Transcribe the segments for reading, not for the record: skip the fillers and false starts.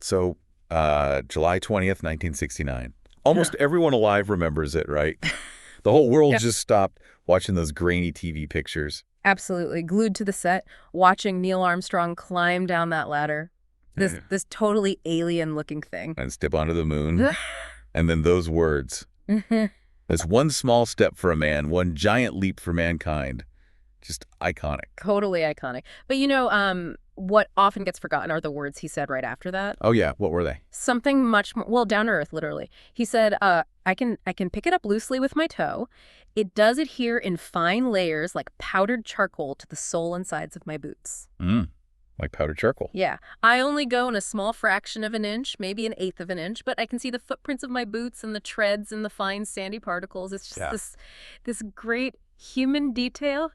So, July 20th, 1969. Almost everyone alive remembers it, right? The whole world Yeah. just stopped watching those grainy TV pictures. Absolutely. Glued to the set, watching Neil Armstrong climb down that ladder. This totally alien-looking thing. And step onto the moon. And then those words. Mhm. There's one small step for a man, one giant leap for mankind. Just iconic. Totally iconic. But what often gets forgotten are the words he said right after that. Oh, yeah. What were they? Something much more, well, down to earth, literally. He said, I can pick it up loosely with my toe. It does adhere in fine layers like powdered charcoal to the sole and sides of my boots. Like powdered charcoal. Yeah. I only go in a small fraction of an inch, maybe an eighth of an inch, but I can see the footprints of my boots and the treads and the fine sandy particles. It's just this great human detail,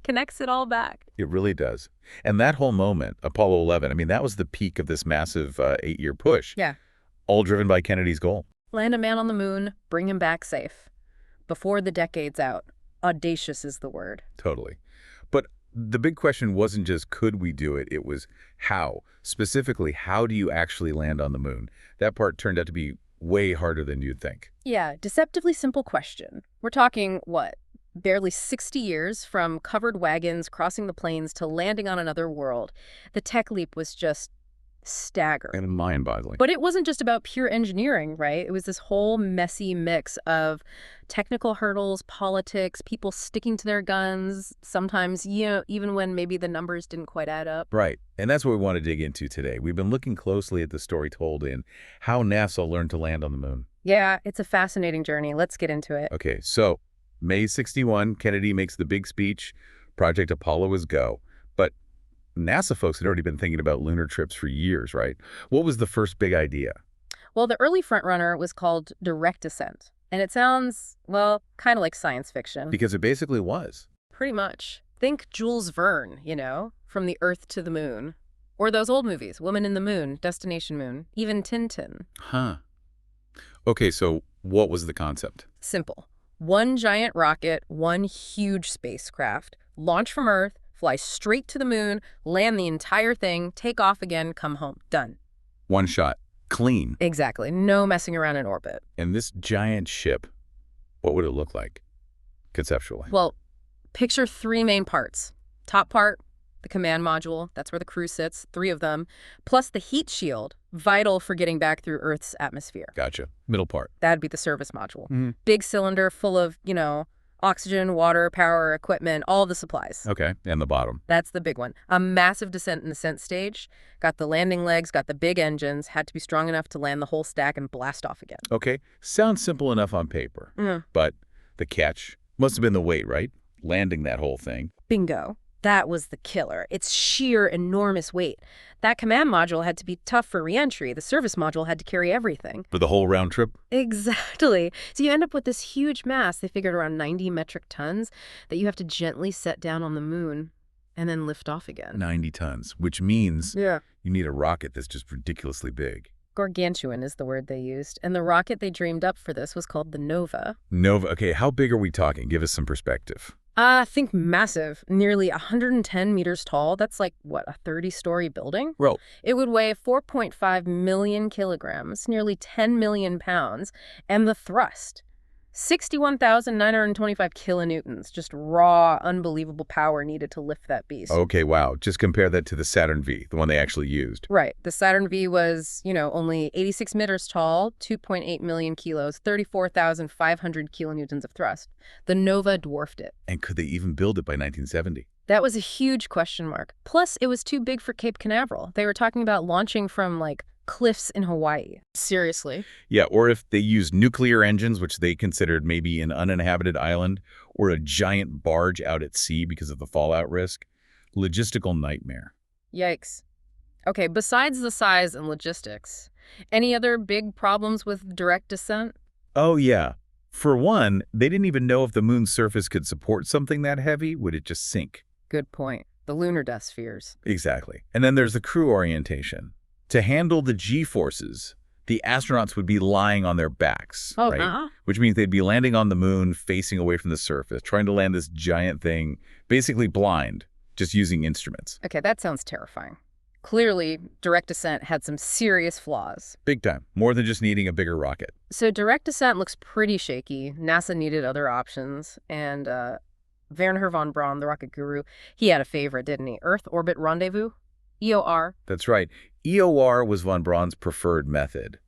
connects it all back. It really does. And that whole moment, Apollo 11, I mean, that was the peak of this massive 8-year push. Yeah. All driven by Kennedy's goal. Land a man on the moon, bring him back safe. Before the decade's out. Audacious is the word. Totally. But the big question wasn't just could we do it, it was how. Specifically, how do you actually land on the moon? That part turned out to be way harder than you'd think. Yeah, deceptively simple question. We're talking, what, barely 60 years from covered wagons crossing the plains to landing on another world. The tech leap was just staggering. And mind-boggling. But it wasn't just about pure engineering, right? It was this whole messy mix of technical hurdles, politics, people sticking to their guns, sometimes, even when maybe the numbers didn't quite add up. Right. And that's what we want to dig into today. We've been looking closely at the story told in How NASA Learned to Land on the Moon. Yeah, it's a fascinating journey. Let's get into it. Okay, so May 61, Kennedy makes the big speech. Project Apollo is go. But NASA folks had already been thinking about lunar trips for years, right? What was the first big idea? Well, the early frontrunner was called direct ascent. And it sounds, well, kind of like science fiction. Because it basically was. Pretty much. Think Jules Verne, from the Earth to the Moon. Or those old movies, Woman in the Moon, Destination Moon, even Tintin. Huh. Okay, so what was the concept? Simple. One giant rocket, one huge spacecraft, launch from Earth, fly straight to the moon, land the entire thing, take off again, come home. Done. One shot. Clean. Exactly. No messing around in orbit. And this giant ship, what would it look like, conceptually? Well, picture three main parts. Top part, the command module. That's where the crew sits, 3 of them, plus the heat shield, vital for getting back through Earth's atmosphere. Gotcha. Middle part. That'd be the service module. Big cylinder full of, oxygen, water, power, equipment, all the supplies. Okay, and the bottom. That's the big one. A massive descent and ascent stage. Got the landing legs, got the big engines, had to be strong enough to land the whole stack and blast off again. Okay, sounds simple enough on paper. But the catch must have been the weight, right? Landing that whole thing. Bingo. That was the killer. It's sheer enormous weight. That command module had to be tough for re-entry. The service module had to carry everything. For the whole round trip? Exactly. So you end up with this huge mass, they figured around 90 metric tons, that you have to gently set down on the moon and then lift off again. 90 tons, which means you need a rocket that's just ridiculously big. Gargantuan is the word they used. And the rocket they dreamed up for this was called the Nova. Nova. Okay, how big are we talking? Give us some perspective. Think massive. Nearly 110 meters tall. That's like, what, a 30-story building? Well, it would weigh 4.5 million kilograms, nearly 10 million pounds. And the thrust, 61,925 kilonewtons. Just raw, unbelievable power needed to lift that beast. Okay, wow. Just compare that to the Saturn V, the one they actually used. Right. The Saturn V was, only 86 meters tall, 2.8 million kilos, 34,500 kilonewtons of thrust. The Nova dwarfed it. And could they even build it by 1970? That was a huge question mark. Plus, it was too big for Cape Canaveral. They were talking about launching from, cliffs in Hawaii. Seriously? Yeah, or if they used nuclear engines, which they considered maybe an uninhabited island, or a giant barge out at sea because of the fallout risk. Logistical nightmare. Yikes. Okay, besides the size and logistics, any other big problems with direct descent? Oh, yeah. For one, they didn't even know if the moon's surface could support something that heavy. Would it just sink? Good point. The lunar dust fears. Exactly. And then there's the crew orientation. To handle the G-forces, the astronauts would be lying on their backs, right? Which means they'd be landing on the moon, facing away from the surface, trying to land this giant thing, basically blind, just using instruments. Okay, that sounds terrifying. Clearly, direct descent had some serious flaws. Big time. More than just needing a bigger rocket. So direct descent looks pretty shaky. NASA needed other options. And Wernher von Braun, the rocket guru, he had a favorite, didn't he? Earth Orbit Rendezvous, EOR. That's right. EOR was von Braun's preferred method.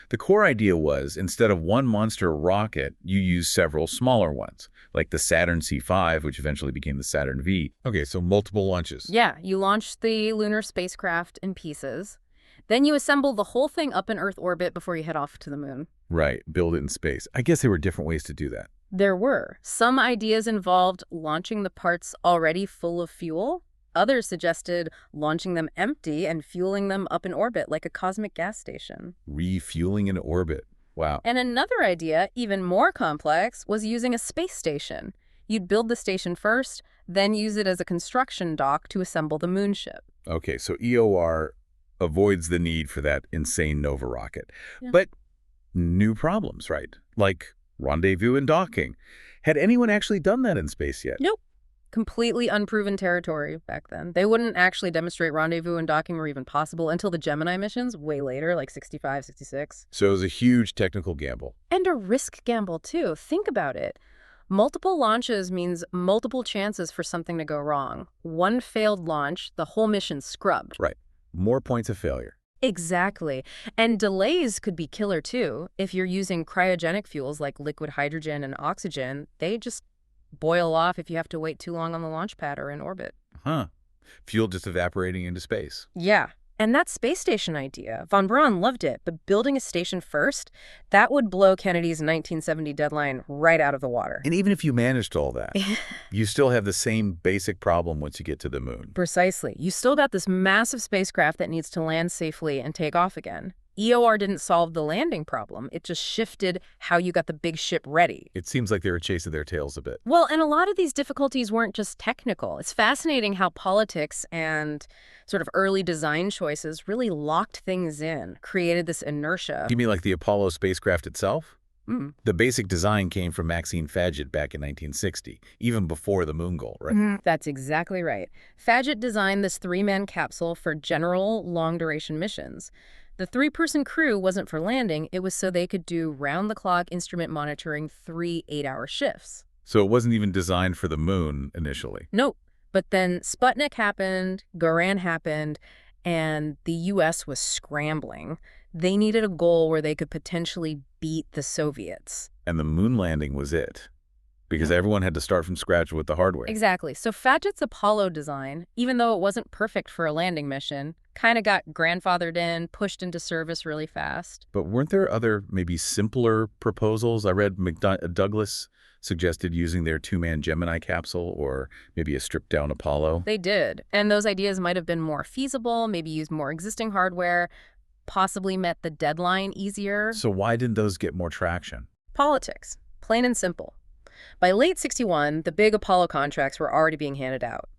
The core idea was, instead of one monster rocket, you use several smaller ones, like the Saturn C5, which eventually became the Saturn V. Okay, so multiple launches. Yeah, you launch the lunar spacecraft in pieces. Then you assemble the whole thing up in Earth orbit before you head off to the moon. Right, build it in space. I guess there were different ways to do that. There were. Some ideas involved launching the parts already full of fuel. Others suggested launching them empty and fueling them up in orbit like a cosmic gas station. Refueling in orbit. Wow. And another idea, even more complex, was using a space station. You'd build the station first, then use it as a construction dock to assemble the moonship. Okay, so EOR avoids the need for that insane Nova rocket. Yeah. But new problems, right? Like rendezvous and docking. Had anyone actually done that in space yet? Nope. Completely unproven territory back then. They wouldn't actually demonstrate rendezvous and docking were even possible until the Gemini missions way later, like 65, 66. So it was a huge technical gamble. And a risk gamble, too. Think about it. Multiple launches means multiple chances for something to go wrong. One failed launch, the whole mission's scrubbed. Right. More points of failure. Exactly. And delays could be killer, too. If you're using cryogenic fuels like liquid hydrogen and oxygen, they just boil off if you have to wait too long on the launch pad or in orbit. Huh. Fuel just evaporating into space. Yeah. And that space station idea, von Braun loved it, but building a station first, that would blow Kennedy's 1970 deadline right out of the water. And even if you managed all that, you still have the same basic problem once you get to the moon. Precisely. You still got this massive spacecraft that needs to land safely and take off again. EOR didn't solve the landing problem. It just shifted how you got the big ship ready. It seems like they were chasing their tails a bit. Well, and a lot of these difficulties weren't just technical. It's fascinating how politics and sort of early design choices really locked things in, created this inertia. You mean like the Apollo spacecraft itself? Mm. The basic design came from Maxine Fadget back in 1960, even before the moon goal, right? That's exactly right. Fadget designed this three-man capsule for general long-duration missions. The three-person crew wasn't for landing, it was so they could do round-the-clock instrument monitoring 3 8-hour shifts. So it wasn't even designed for the moon initially. Nope. But then Sputnik happened, Garan happened, and the U.S. was scrambling. They needed a goal where they could potentially beat the Soviets. And the moon landing was it, because everyone had to start from scratch with the hardware. Exactly. So Fadget's Apollo design, even though it wasn't perfect for a landing mission, kind of got grandfathered in, pushed into service really fast. But weren't there other, maybe simpler proposals? I read Douglas suggested using their two-man Gemini capsule or maybe a stripped-down Apollo. They did. And those ideas might have been more feasible, maybe used more existing hardware, possibly met the deadline easier. So why didn't those get more traction? Politics. Plain and simple. By late 61, the big Apollo contracts were already being handed out.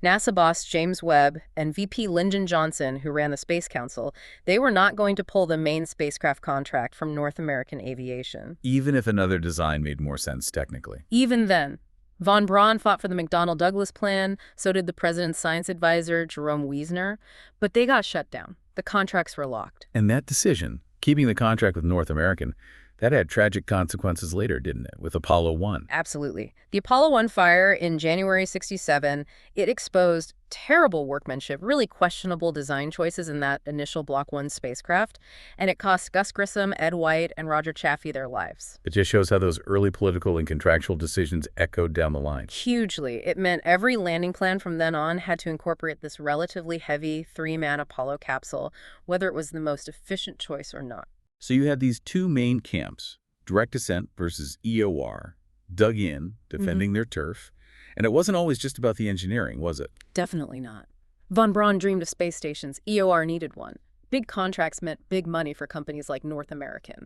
NASA boss James Webb and VP Lyndon Johnson, who ran the Space Council, they were not going to pull the main spacecraft contract from North American Aviation. Even if another design made more sense technically. Even then. Von Braun fought for the McDonnell-Douglas plan, so did the president's science advisor, Jerome Wiesner, but they got shut down. The contracts were locked. And that decision, keeping the contract with North American, that had tragic consequences later, didn't it, with Apollo 1? Absolutely. The Apollo 1 fire in January 67, it exposed terrible workmanship, really questionable design choices in that initial Block 1 spacecraft, and it cost Gus Grissom, Ed White, and Roger Chaffee their lives. It just shows how those early political and contractual decisions echoed down the line. Hugely. It meant every landing plan from then on had to incorporate this relatively heavy three-man Apollo capsule, whether it was the most efficient choice or not. So you had these two main camps, direct descent versus EOR, dug in, defending their turf. And it wasn't always just about the engineering, was it? Definitely not. Von Braun dreamed of space stations. EOR needed one. Big contracts meant big money for companies like North American.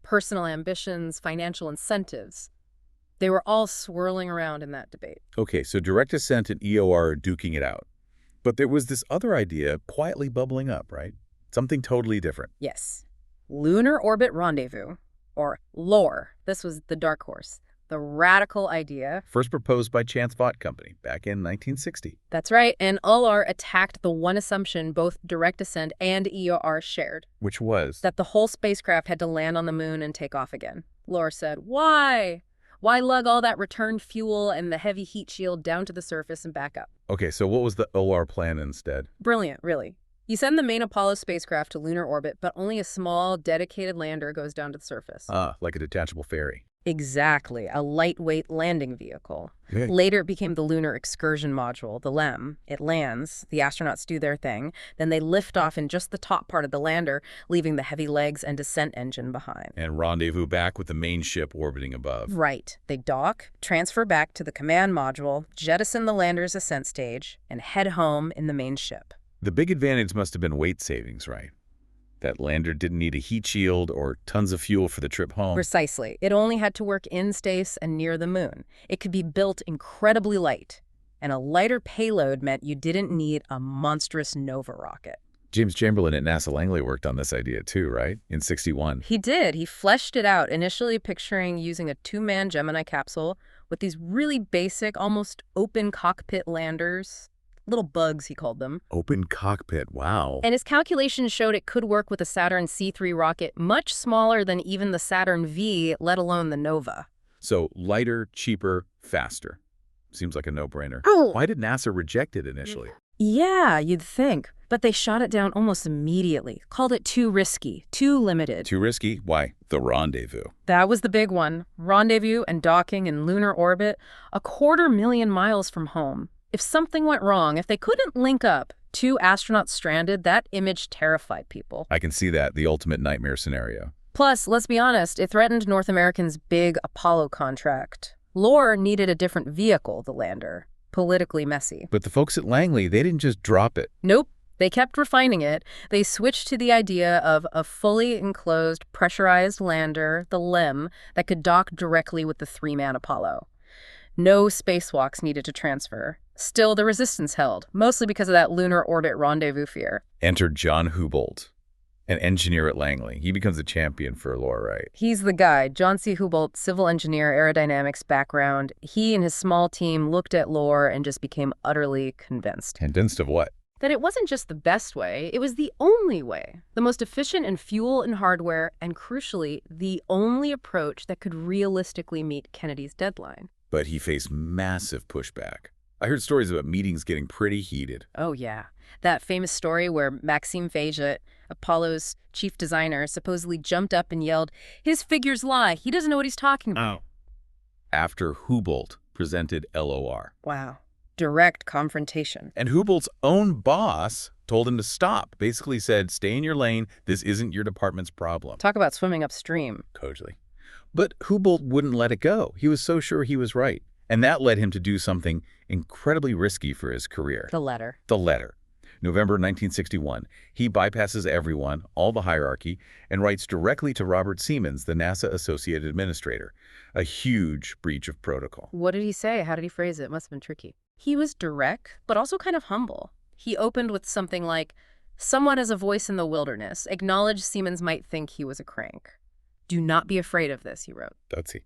Personal ambitions, financial incentives. They were all swirling around in that debate. Okay, so direct descent and EOR are duking it out. But there was this other idea quietly bubbling up, right? Something totally different. Yes. Lunar Orbit Rendezvous, or LOR. This was the dark horse. The radical idea. First proposed by Chance Vought Company back in 1960. That's right, and Ullr attacked the one assumption both direct ascent and EOR shared. Which was? That the whole spacecraft had to land on the moon and take off again. Lohr said, why? Why lug all that return fuel and the heavy heat shield down to the surface and back up? Okay, so what was the Ullr plan instead? Brilliant, really. You send the main Apollo spacecraft to lunar orbit, but only a small, dedicated lander goes down to the surface. Like a detachable ferry. Exactly, a lightweight landing vehicle. Okay. Later it became the Lunar Excursion Module, the LEM. It lands, the astronauts do their thing, then they lift off in just the top part of the lander, leaving the heavy legs and descent engine behind. And rendezvous back with the main ship orbiting above. Right. They dock, transfer back to the command module, jettison the lander's ascent stage, and head home in the main ship. The big advantage must have been weight savings, right? That lander didn't need a heat shield or tons of fuel for the trip home. Precisely. It only had to work in space and near the moon. It could be built incredibly light, and a lighter payload meant you didn't need a monstrous Nova rocket. James Chamberlain at NASA Langley worked on this idea too, right? In '61. He did. He fleshed it out, initially picturing using a two-man Gemini capsule with these really basic, almost open cockpit landers. Little bugs, he called them. Open cockpit, wow. And his calculations showed it could work with a Saturn C3 rocket much smaller than even the Saturn V, let alone the Nova. So lighter, cheaper, faster. Seems like a no-brainer. Oh. Why did NASA reject it initially? Yeah, you'd think. But they shot it down almost immediately. Called it too risky, too limited. Too risky? Why? The rendezvous. That was the big one. Rendezvous and docking in lunar orbit, 250,000 miles from home. If something went wrong, if they couldn't link up, 2 astronauts stranded, that image terrified people. I can see that, the ultimate nightmare scenario. Plus, let's be honest, it threatened North America's big Apollo contract. Lohr needed a different vehicle, the lander. Politically messy. But the folks at Langley, they didn't just drop it. Nope. They kept refining it. They switched to the idea of a fully enclosed, pressurized lander, the LEM, that could dock directly with the 3-man Apollo. No spacewalks needed to transfer. Still, the resistance held, mostly because of that lunar orbit rendezvous fear. Enter John Houbolt, an engineer at Langley. He becomes a champion for Lohr, right? He's the guy. John C. Houbolt, civil engineer, aerodynamics background. He and his small team looked at Lohr and just became utterly convinced. Convinced of what? That it wasn't just the best way, it was the only way. The most efficient in fuel and hardware, and crucially, the only approach that could realistically meet Kennedy's deadline. But he faced massive pushback. I heard stories about meetings getting pretty heated. Oh, yeah. That famous story where Maxime Faget, Apollo's chief designer, supposedly jumped up and yelled, "His figures lie. He doesn't know what he's talking about." Oh. After Houbolt presented LOR. Wow. Direct confrontation. And Houbolt's own boss told him to stop. Basically said, stay in your lane. This isn't your department's problem. Talk about swimming upstream. Totally. But Houbolt wouldn't let it go. He was so sure he was right. And that led him to do something incredibly risky for his career. The letter. The letter. November 1961. He bypasses everyone, all the hierarchy, and writes directly to Robert Siemens, the NASA Associate Administrator. A huge breach of protocol. What did he say? How did he phrase it? It must have been tricky. He was direct, but also kind of humble. He opened with something like, "Someone has a voice in the wilderness. Acknowledge Siemens might think he was a crank. Do not be afraid of this," he wrote. That's he.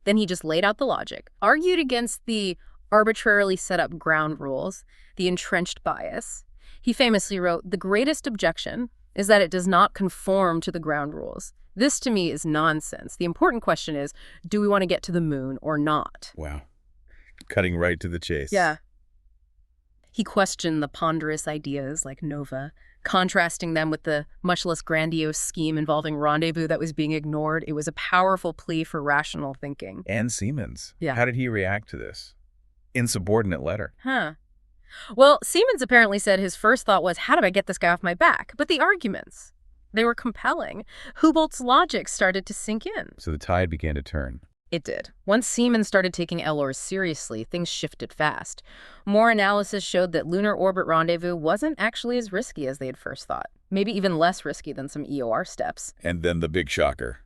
Then he just laid out the logic, argued against the arbitrarily set up ground rules, the entrenched bias. He famously wrote, "The greatest objection is that it does not conform to the ground rules. This, to me, is nonsense. The important question is, do we want to get to the moon or not?" Wow. Cutting right to the chase. Yeah. He questioned the ponderous ideas like Nova, contrasting them with the much less grandiose scheme involving rendezvous that was being ignored. It was a powerful plea for rational thinking. And Siemens. Yeah. How did he react to this? Insubordinate letter. Well, Siemens apparently said his first thought was, how do I get this guy off my back? But the arguments, they were compelling. Houbolt's logic started to sink in. So the tide began to turn. It did. Once Siemens started taking LOR seriously, things shifted fast. More analysis showed that lunar orbit rendezvous wasn't actually as risky as they had first thought. Maybe even less risky than some EOR steps. And then the big shocker,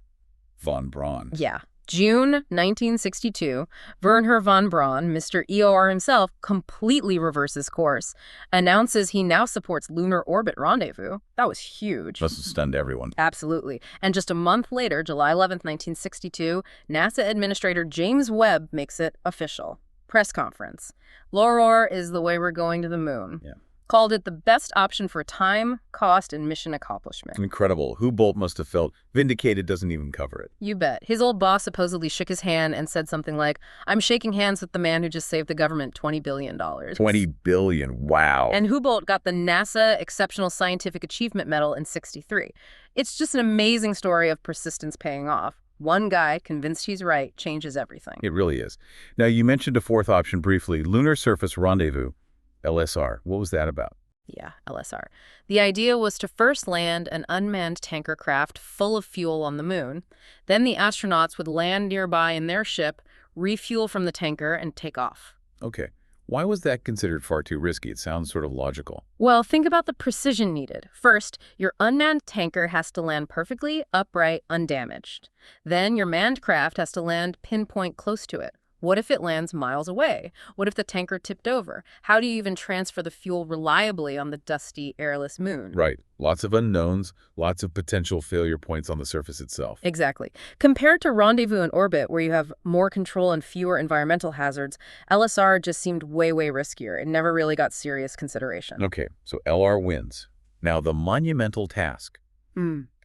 von Braun. Yeah. June 1962, Wernher von Braun, Mr. EOR himself, completely reverses course, announces he now supports Lunar Orbit Rendezvous. That was huge. Must have stunned everyone. Absolutely. And just a month later, July 11th, 1962, NASA Administrator James Webb makes it official. Press conference. LOROR is the way we're going to the moon. Yeah. Called it the best option for time, cost, and mission accomplishment. Incredible. Houbolt must have felt vindicated doesn't even cover it. You bet. His old boss supposedly shook his hand and said something like, "I'm shaking hands with the man who just saved the government $20 billion. $20 billion. Wow. And Houbolt got the NASA Exceptional Scientific Achievement Medal in '63. It's just an amazing story of persistence paying off. One guy, convinced he's right, changes everything. It really is. Now, you mentioned a fourth option briefly, Lunar Surface Rendezvous, LSR. What was that about? Yeah, LSR. The idea was to first land an unmanned tanker craft full of fuel on the moon. Then the astronauts would land nearby in their ship, refuel from the tanker, and take off. Okay. Why was that considered far too risky? It sounds sort of logical. Well, think about the precision needed. First, your unmanned tanker has to land perfectly, upright, undamaged. Then your manned craft has to land pinpoint close to it. What if it lands miles away? What if the tanker tipped over? How do you even transfer the fuel reliably on the dusty, airless moon? Right. Lots of unknowns, lots of potential failure points on the surface itself. Exactly. Compared to rendezvous in orbit, where you have more control and fewer environmental hazards, LSR just seemed way, way riskier. It never really got serious consideration. Okay, so LR wins. Now, the monumental task.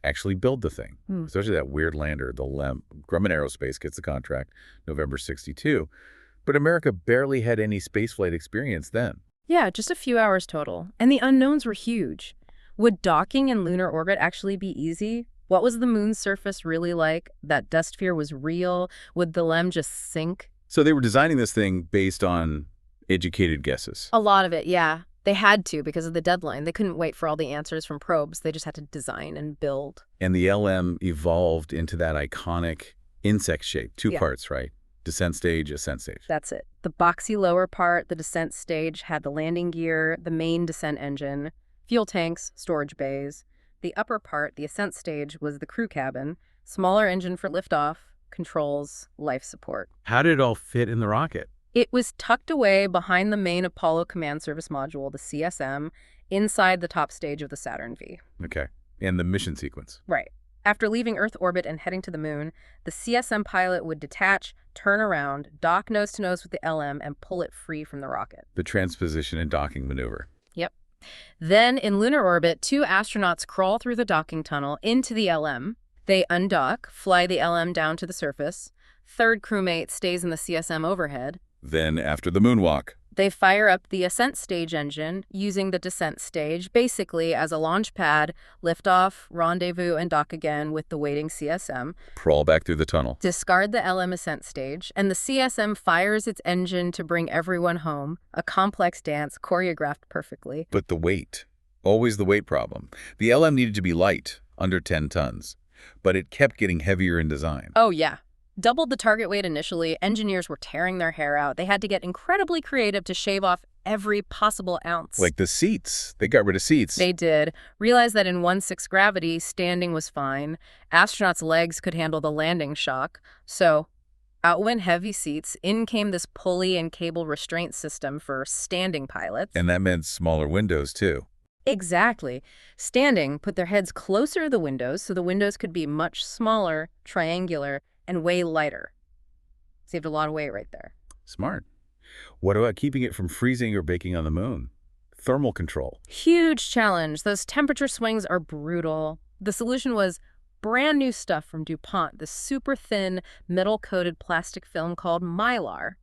Actually build the thing, especially that weird lander, the LEM. Grumman Aerospace gets the contract November '62, but America barely had any spaceflight experience then. Yeah, just a few hours total. And the unknowns were huge. Would docking in lunar orbit actually be easy? What was the moon's surface really like? That dust sphere was real? Would the LEM just sink? So they were designing this thing based on educated guesses. A lot of it, yeah. They had to because of the deadline. They couldn't wait for all the answers from probes. They just had to design and build. And the LM evolved into that iconic insect shape. Two parts, right? Descent stage, ascent stage. That's it. The boxy lower part, the descent stage, had the landing gear, the main descent engine, fuel tanks, storage bays. The upper part, the ascent stage, was the crew cabin, smaller engine for liftoff, controls, life support. How did it all fit in the rocket? It was tucked away behind the main Apollo Command Service Module, the CSM, inside the top stage of the Saturn V. Okay. And the mission sequence. Right. After leaving Earth orbit and heading to the moon, the CSM pilot would detach, turn around, dock nose-to-nose with the LM, and pull it free from the rocket. The transposition and docking maneuver. Yep. Then, in lunar orbit, two astronauts crawl through the docking tunnel into the LM. They undock, fly the LM down to the surface. Third crewmate stays in the CSM overhead. Then, after the moonwalk, they fire up the ascent stage engine using the descent stage basically as a launch pad, lift off, rendezvous, and dock again with the waiting CSM. Crawl back through the tunnel. Discard the LM ascent stage, and the CSM fires its engine to bring everyone home. A complex dance choreographed perfectly. But the weight. Always the weight problem. The LM needed to be light, under 10 tons. But it kept getting heavier in design. Oh, yeah. Doubled the target weight initially, engineers were tearing their hair out. They had to get incredibly creative to shave off every possible ounce. Like the seats. They got rid of seats. They did. Realized that in 1/6 gravity, standing was fine. Astronauts' legs could handle the landing shock. So out went heavy seats. In came this pulley and cable restraint system for standing pilots. And that meant smaller windows, too. Exactly. Standing put their heads closer to the windows so the windows could be much smaller, triangular, and way lighter. Saved a lot of weight right there. Smart. What about keeping it from freezing or baking on the moon? Thermal control. Huge challenge. Those temperature swings are brutal. The solution was brand new stuff from DuPont, this super thin, metal-coated plastic film called Mylar.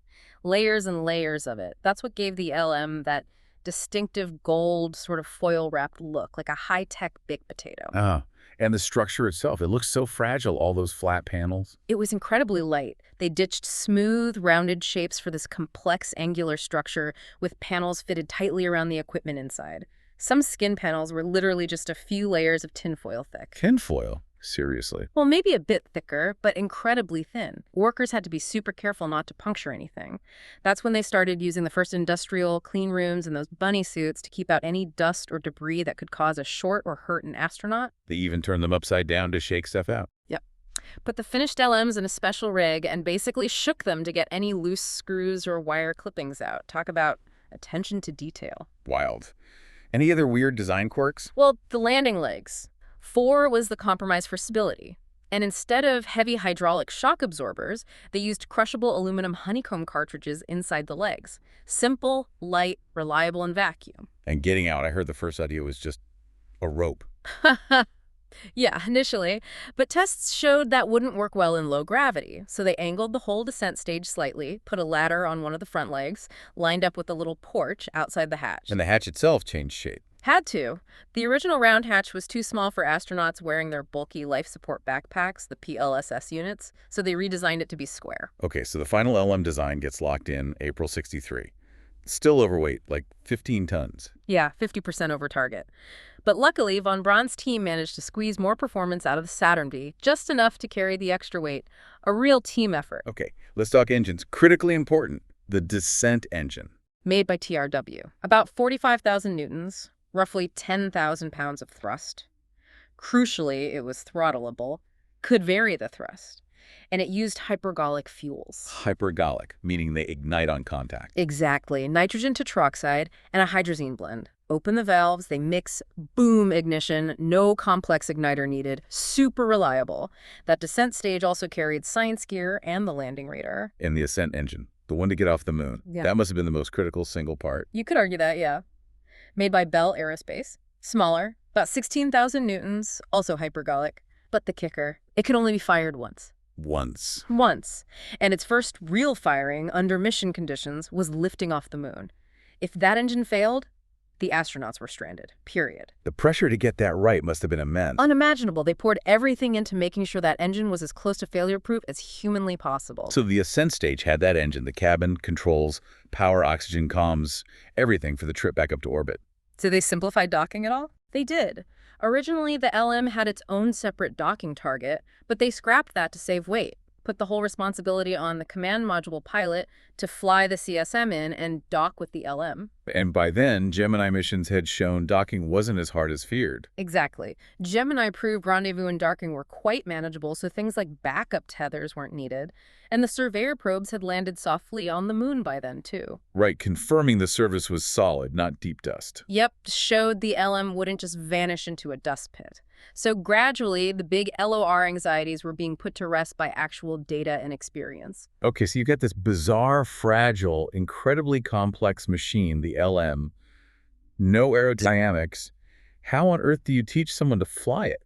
Layers and layers of it. That's what gave the LM that distinctive gold sort of foil-wrapped look, like a high-tech baked potato. Ah. And the structure itself, it looks so fragile, all those flat panels. It was incredibly light. They ditched smooth, rounded shapes for this complex angular structure with panels fitted tightly around the equipment inside. Some skin panels were literally just a few layers of tinfoil thick. Tinfoil? Seriously? Well, maybe a bit thicker, but incredibly thin. Workers had to be super careful not to puncture anything. That's when they started using the first industrial clean rooms and those bunny suits to keep out any dust or debris that could cause a short or hurt an astronaut. They even turned them upside down to shake stuff out. Yep. Put the finished LMs in a special rig and basically shook them to get any loose screws or wire clippings out. Talk about attention to detail. Wild. Any other weird design quirks? Well, the landing legs. 4 was the compromise for stability. And instead of heavy hydraulic shock absorbers, they used crushable aluminum honeycomb cartridges inside the legs. Simple, light, reliable, and vacuum. And getting out, I heard the first idea was just a rope. Yeah, initially. But tests showed that wouldn't work well in low gravity. So they angled the whole descent stage slightly, put a ladder on one of the front legs, lined up with a little porch outside the hatch. And the hatch itself changed shape. Had to. The original round hatch was too small for astronauts wearing their bulky life support backpacks, the PLSS units, so they redesigned it to be square. Okay, so the final LM design gets locked in April 63. Still overweight, like 15 tons. Yeah, 50% over target. But luckily, von Braun's team managed to squeeze more performance out of the Saturn V, just enough to carry the extra weight. A real team effort. Okay, let's talk engines. Critically important, the descent engine. Made by TRW. About 45,000 newtons, roughly 10,000 pounds of thrust. Crucially, it was throttleable, could vary the thrust, and it used hypergolic fuels. Hypergolic, meaning they ignite on contact. Exactly. Nitrogen tetroxide and a hydrazine blend. Open the valves, they mix, boom, ignition, no complex igniter needed, super reliable. That descent stage also carried science gear and the landing radar. And the Ascent engine, the one to get off the moon. Yeah. That must have been the most critical single part. You could argue that, yeah. Made by Bell Aerospace. Smaller, about 16,000 newtons, also hypergolic. But the kicker, it could only be fired once. Once. And its first real firing under mission conditions was lifting off the moon. If that engine failed, the astronauts were stranded, period. The pressure to get that right must have been immense. Unimaginable. They poured everything into making sure that engine was as close to failure-proof as humanly possible. So the Ascent stage had that engine, the cabin, controls, power, oxygen, comms, everything for the trip back up to orbit. So they simplified docking at all? They did. Originally, the LM had its own separate docking target, but they scrapped that to save weight. Put the whole responsibility on the command module pilot to fly the CSM in and dock with the LM. And by then, Gemini missions had shown docking wasn't as hard as feared. Exactly. Gemini proved rendezvous and docking were quite manageable, so things like backup tethers weren't needed. And the Surveyor probes had landed softly on the moon by then, too. Right, confirming the surface was solid, not deep dust. Yep, showed the LM wouldn't just vanish into a dust pit. So gradually, the big LOR anxieties were being put to rest by actual data and experience. Okay, so you get this bizarre, fragile, incredibly complex machine, the LM, no aerodynamics. How on earth do you teach someone to fly it?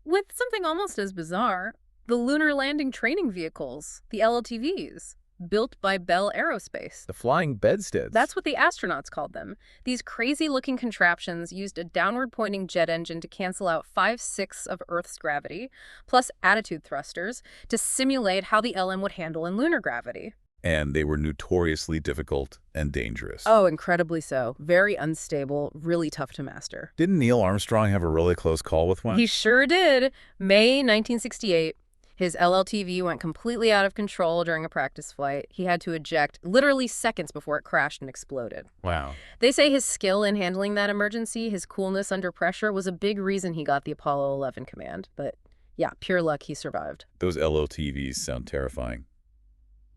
With something almost as bizarre, the Lunar Landing Training Vehicles, the LLTVs. Built by Bell Aerospace. The flying bedsteads. That's what the astronauts called them. These crazy-looking contraptions used a downward-pointing jet engine to cancel out 5/6 of Earth's gravity, plus attitude thrusters, to simulate how the LM would handle in lunar gravity. And they were notoriously difficult and dangerous. Oh, incredibly so. Very unstable, really tough to master. Didn't Neil Armstrong have a really close call with one? He sure did. May 1968. His LLTV went completely out of control during a practice flight. He had to eject literally seconds before it crashed and exploded. Wow. They say his skill in handling that emergency, his coolness under pressure, was a big reason he got the Apollo 11 command. But yeah, pure luck he survived. Those LOTVs sound terrifying,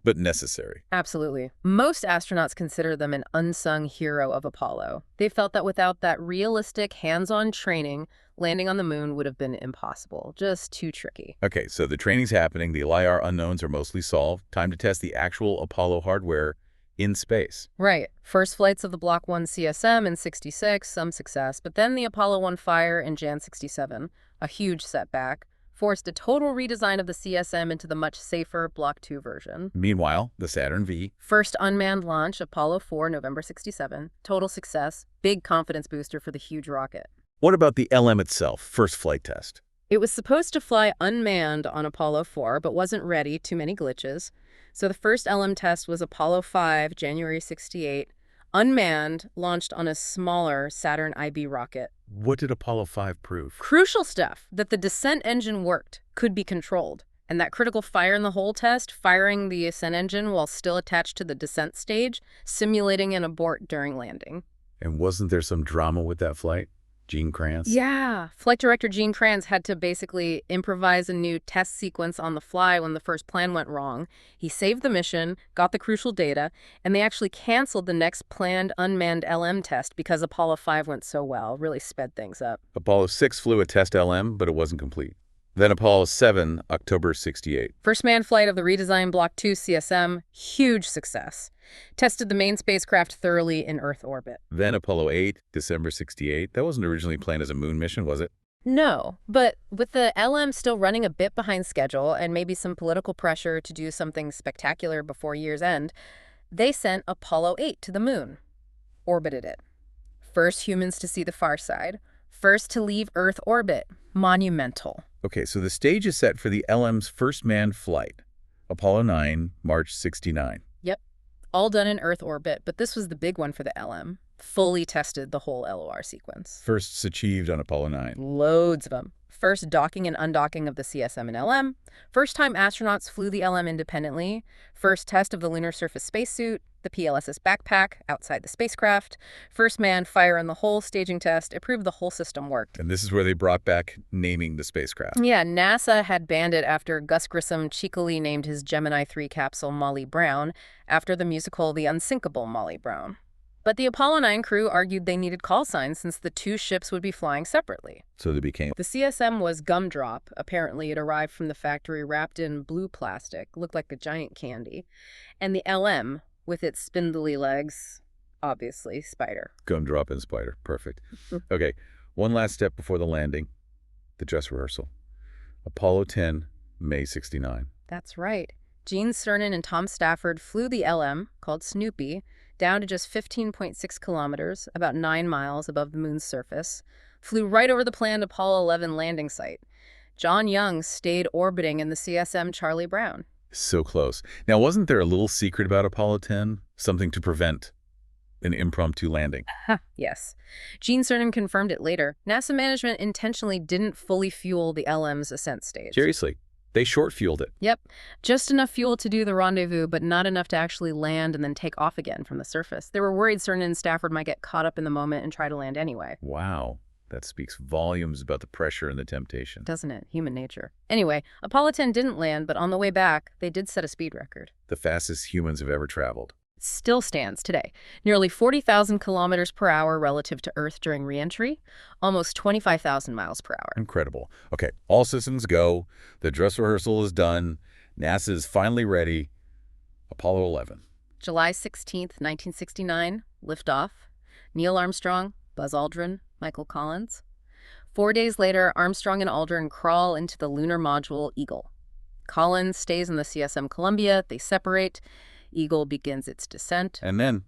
but necessary. Absolutely. Most astronauts consider them an unsung hero of Apollo. They felt that without that realistic, hands-on training, landing on the moon would have been impossible. Just too tricky. Okay, so the training's happening. The LIR unknowns are mostly solved. Time to test the actual Apollo hardware in space. Right. First flights of the Block 1 CSM in 66, some success. But then the Apollo 1 fire in Jan 67, a huge setback, forced a total redesign of the CSM into the much safer Block 2 version. Meanwhile, the Saturn V. First unmanned launch, Apollo 4, November 67. Total success. Big confidence booster for the huge rocket. What about the LM itself, first flight test? It was supposed to fly unmanned on Apollo 4, but wasn't ready, too many glitches. So the first LM test was Apollo 5, January 68, unmanned, launched on a smaller Saturn IB rocket. What did Apollo 5 prove? Crucial stuff, that the descent engine worked, could be controlled. And that critical fire in the hole test, firing the Ascent engine while still attached to the descent stage, simulating an abort during landing. And wasn't there some drama with that flight? Gene Kranz? Yeah. Flight director Gene Kranz had to basically improvise a new test sequence on the fly when the first plan went wrong. He saved the mission, got the crucial data, and they actually canceled the next planned unmanned LM test because Apollo 5 went so well. Really sped things up. Apollo 6 flew a test LM, but it wasn't complete. Then Apollo 7, October 68. First manned flight of the redesigned Block 2 CSM, huge success. Tested the main spacecraft thoroughly in Earth orbit. Then Apollo 8, December 68. That wasn't originally planned as a moon mission, was it? No, but with the LM still running a bit behind schedule and maybe some political pressure to do something spectacular before year's end, they sent Apollo 8 to the moon. Orbited it. First humans to see the far side. First to leave Earth orbit. Monumental. Okay, so the stage is set for the LM's first manned flight. Apollo 9, March 69. Yep. All done in Earth orbit, but this was the big one for the LM. Fully tested the whole LOR sequence. Firsts achieved on Apollo 9. Loads of them. First docking and undocking of the CSM and LM. First time astronauts flew the LM independently. First test of the lunar surface spacesuit, the PLSS backpack outside the spacecraft. First manned fire in the hole staging test. It proved the whole system worked. And this is where they brought back naming the spacecraft. Yeah, NASA had banned it after Gus Grissom cheekily named his Gemini 3 capsule Molly Brown after the musical The Unsinkable Molly Brown. But the Apollo 9 crew argued they needed call signs since the two ships would be flying separately. So they became... The CSM was gumdrop. Apparently, it arrived from the factory wrapped in blue plastic, looked like a giant candy. And the LM, with its spindly legs, obviously, spider. Gumdrop and spider. Perfect. Okay, one last step before the landing, the dress rehearsal. Apollo 10, May 69. That's right. Gene Cernan and Tom Stafford flew the LM, called Snoopy, down to just 15.6 kilometers, about 9 miles above the moon's surface, flew right over the planned Apollo 11 landing site. John Young stayed orbiting in the CSM Charlie Brown. So close. Now, wasn't there a little secret about Apollo 10? Something to prevent an impromptu landing? Yes. Gene Cernan confirmed it later. NASA management intentionally didn't fully fuel the LM's ascent stage. Seriously? They short-fueled it. Yep. Just enough fuel to do the rendezvous, but not enough to actually land and then take off again from the surface. They were worried Cernan and Stafford might get caught up in the moment and try to land anyway. Wow. That speaks volumes about the pressure and the temptation. Doesn't it? Human nature. Anyway, Apollo 10 didn't land, but on the way back, they did set a speed record. The fastest humans have ever traveled. Still stands today. Nearly 40,000 kilometers per hour relative to Earth during re-entry, almost 25,000 miles per hour. Incredible. Okay, all systems go. The dress rehearsal is done. NASA is finally ready. Apollo 11. July 16th, 1969, liftoff. Neil Armstrong, Buzz Aldrin, Michael Collins. 4 days later, Armstrong and Aldrin crawl into the Lunar Module Eagle. Collins stays in the CSM Columbia. They separate. Eagle begins its descent. And then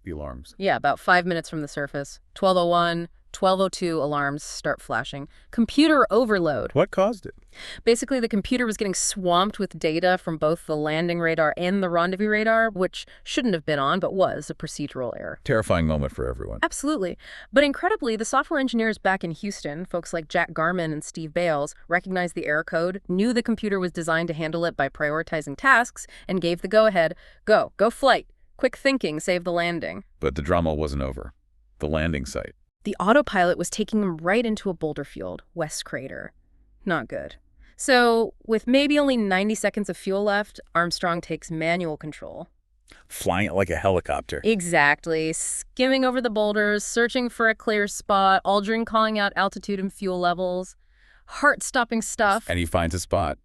the alarms. Yeah, about 5 minutes from the surface. 12:01, 12:02 alarms start flashing. Computer overload. What caused it? Basically, the computer was getting swamped with data from both the landing radar and the rendezvous radar, which shouldn't have been on, but was a procedural error. Terrifying moment for everyone. Absolutely. But incredibly, the software engineers back in Houston, folks like Jack Garman and Steve Bales, recognized the error code, knew the computer was designed to handle it by prioritizing tasks, and gave the go-ahead. Go flight. Quick thinking, save the landing. But the drama wasn't over. The landing site. The autopilot was taking them right into a boulder field, West Crater. Not good. So, with maybe only 90 seconds of fuel left, Armstrong takes manual control. Flying it like a helicopter. Exactly. Skimming over the boulders, searching for a clear spot, Aldrin calling out altitude and fuel levels. Heart-stopping stuff. And he finds a spot.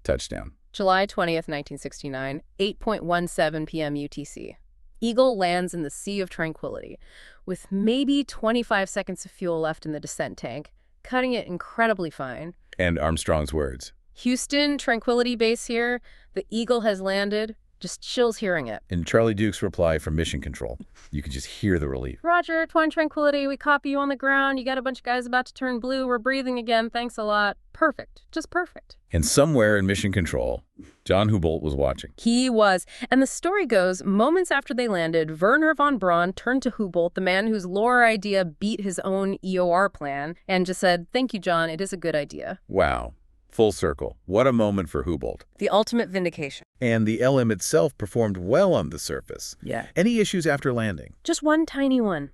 Touchdown. July 20th, 1969, 8:17 p.m. UTC. Eagle lands in the Sea of Tranquility, with maybe 25 seconds of fuel left in the descent tank, cutting it incredibly fine. And Armstrong's words. Houston, Tranquility Base here. The Eagle has landed. Just chills hearing it. And Charlie Duke's reply from Mission Control. You could just hear the relief. Roger, Twine Tranquility, we copy you on the ground. You got a bunch of guys about to turn blue. We're breathing again. Thanks a lot. Perfect. Just perfect. And somewhere in Mission Control, John Houbolt was watching. He was. And the story goes, moments after they landed, Werner von Braun turned to Houbolt, the man whose lore idea beat his own EOR plan, and just said, "Thank you, John. It is a good idea." Wow. Full circle. What a moment for Houbolt. The ultimate vindication. And the LM itself performed well on the surface. Yeah. Any issues after landing? Just one tiny one.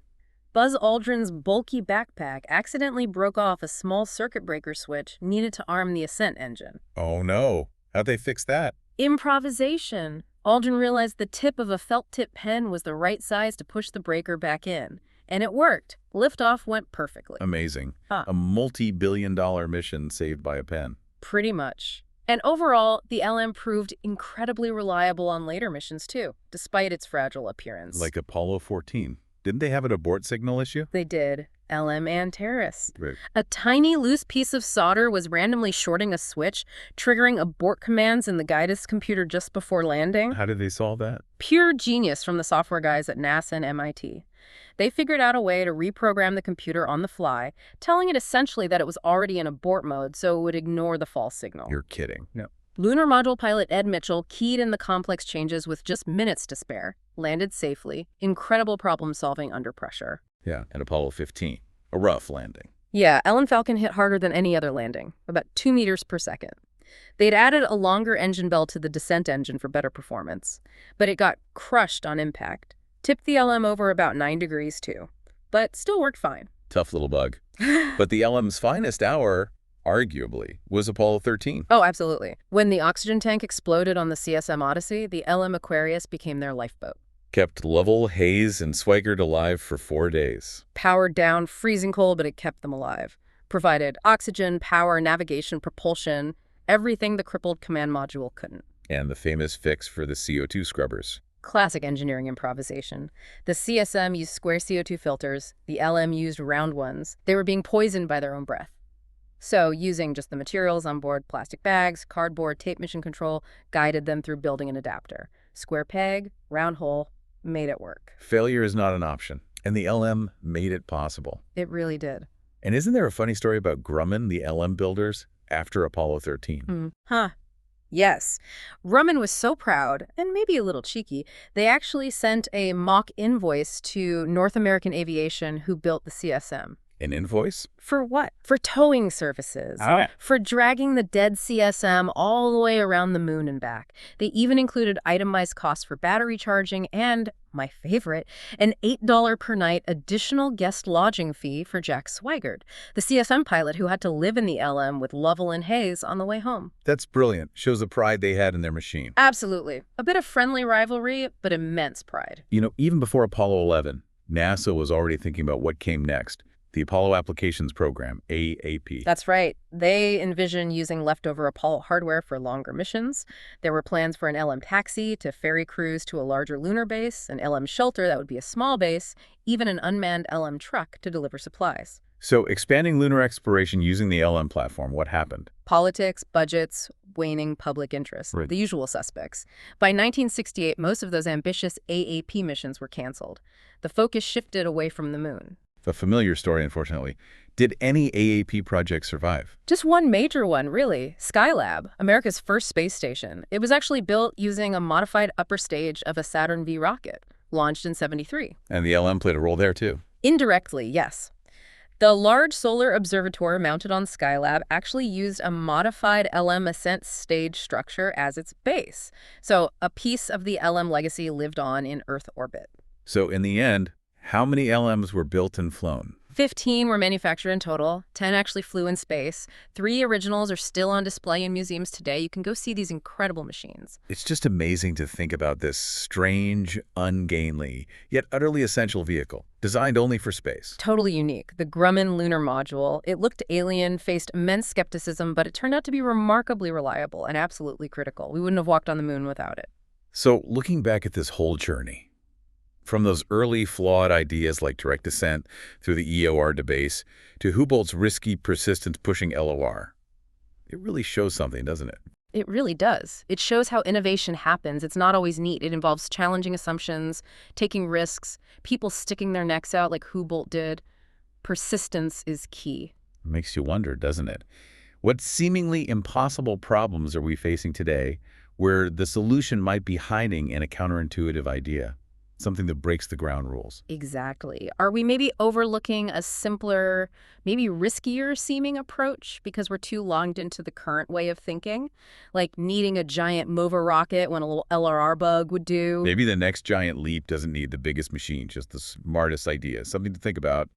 Buzz Aldrin's bulky backpack accidentally broke off a small circuit breaker switch needed to arm the Ascent engine. Oh no. How'd they fix that? Improvisation. Aldrin realized the tip of a felt-tip pen was the right size to push the breaker back in. And it worked. Liftoff went perfectly. Amazing. A multi-billion-dollar mission saved by a pen. Pretty much. And overall, the LM proved incredibly reliable on later missions too, despite its fragile appearance. Like Apollo 14. Didn't they have an abort signal issue? They did. LM Antares. Right. A tiny loose piece of solder was randomly shorting a switch, triggering abort commands in the guidance computer just before landing. How did they solve that? Pure genius from the software guys at NASA and MIT. They figured out a way to reprogram the computer on the fly, telling it essentially that it was already in abort mode so it would ignore the false signal. You're kidding. No. Lunar Module pilot Ed Mitchell keyed in the complex changes with just minutes to spare, landed safely, incredible problem solving under pressure. Yeah, and Apollo 15. A rough landing. Yeah, Ellen Falcon hit harder than any other landing, about 2 meters per second. They'd added a longer engine bell to the descent engine for better performance, but it got crushed on impact. Tipped the LM over about 9 degrees too, but still worked fine. Tough little bug. But the LM's finest hour, arguably, was Apollo 13. Oh, absolutely. When the oxygen tank exploded on the CSM Odyssey, the LM Aquarius became their lifeboat. Kept Lovell, Hayes, and Swigert alive for 4 days. Powered down, freezing cold, but it kept them alive. Provided oxygen, power, navigation, propulsion, everything the crippled command module couldn't. And the famous fix for the CO2 scrubbers. Classic engineering improvisation. The CSM used square CO2 filters. The LM used round ones. They were being poisoned by their own breath. So, using just the materials on board, plastic bags, cardboard, tape mission control, guided them through building an adapter. Square peg, round hole, made it work. Failure is not an option, and the LM made it possible. It really did. And isn't there a funny story about Grumman, the LM builders, after Apollo 13? Yes. Grumman was so proud, and maybe a little cheeky, they actually sent a mock invoice to North American Aviation, who built the CSM. An invoice? For what? For towing services. Oh, yeah. For dragging the dead CSM all the way around the moon and back. They even included itemized costs for battery charging and, my favorite, an $8 per night additional guest lodging fee for Jack Swigert, the CSM pilot who had to live in the LM with Lovell and Hayes on the way home. That's brilliant. Shows the pride they had in their machine. Absolutely. A bit of friendly rivalry, but immense pride. You know, even before Apollo 11, NASA was already thinking about what came next. The Apollo Applications Program, AAP. That's right. They envisioned using leftover Apollo hardware for longer missions. There were plans for an LM taxi to ferry crews to a larger lunar base, an LM shelter that would be a small base, even an unmanned LM truck to deliver supplies. So expanding lunar exploration using the LM platform, what happened? Politics, budgets, waning public interest, Right. The usual suspects. By 1968, most of those ambitious AAP missions were canceled. The focus shifted away from the moon. A familiar story, unfortunately. Did any AAP project survive? Just one major one, really. Skylab, America's first space station. It was actually built using a modified upper stage of a Saturn V rocket, launched in '73. And the LM played a role there, too. Indirectly, yes. The large solar observatory mounted on Skylab actually used a modified LM Ascent stage structure as its base. So a piece of the LM legacy lived on in Earth orbit. So in the end, how many LMs were built and flown? 15 were manufactured in total. 10 actually flew in space. 3 originals are still on display in museums today. You can go see these incredible machines. It's just amazing to think about this strange, ungainly, yet utterly essential vehicle, designed only for space. Totally unique. The Grumman Lunar Module. It looked alien, faced immense skepticism, but it turned out to be remarkably reliable and absolutely critical. We wouldn't have walked on the moon without it. So looking back at this whole journey, from those early flawed ideas like direct descent through the EOR to base to Houbolt's risky persistence pushing LOR, it really shows something, doesn't it? It really does. It shows how innovation happens. It's not always neat. It involves challenging assumptions, taking risks, people sticking their necks out like Houbolt did. Persistence is key. It makes you wonder, doesn't it? What seemingly impossible problems are we facing today where the solution might be hiding in a counterintuitive idea? something that breaks the ground rules. Exactly. Are we maybe overlooking a simpler, maybe riskier seeming approach because we're too logged into the current way of thinking? Like needing a giant MOVA rocket when a little LRR bug would do? Maybe the next giant leap doesn't need the biggest machine, just the smartest idea. Something to think about.